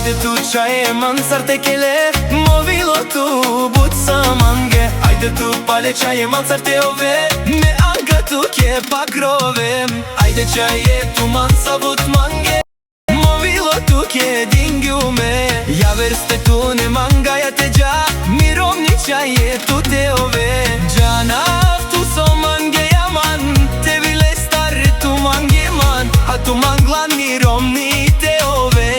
Ajde tu čaje mansar tekele movilotу butsa mange. Ajde tu pale čaje mansar te ove me anga tu ke pakrove. Ajde čaje tu mansa but mange movilotу ke dingume. Ja verste tu ne manga ja te ja mirovni čaje tu te ove. Jana tu so mange yaman te bile star tu mange man. A tu manglan mirovni te ove.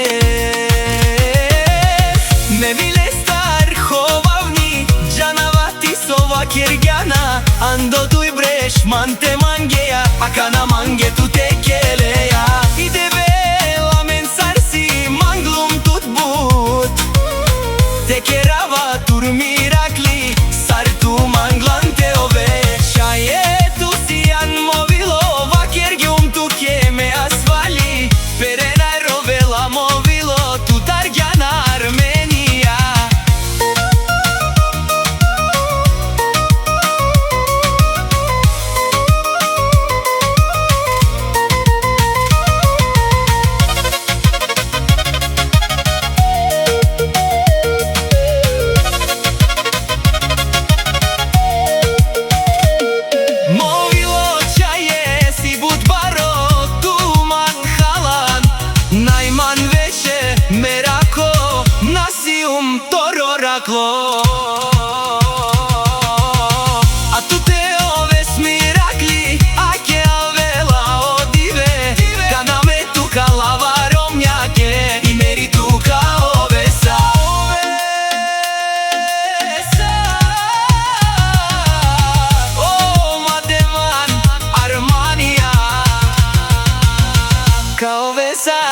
Ne bile star hovavni janavati sova kirgana. Ando tu i breš man te mangeja akana mange tu te keleja. Ide vela men sarsi manglum tut but te kerava tur mirakli sar tu manglan te ove. Šaje tu sijan movilo vakergium tu keme asfali perena rovela movilo tu targana Armenija. A tu te ove smirakli ake avela odive. Kana me tu kalava romnjake i meri tu ka ovesa. O Madevan Armanija ka ovesa.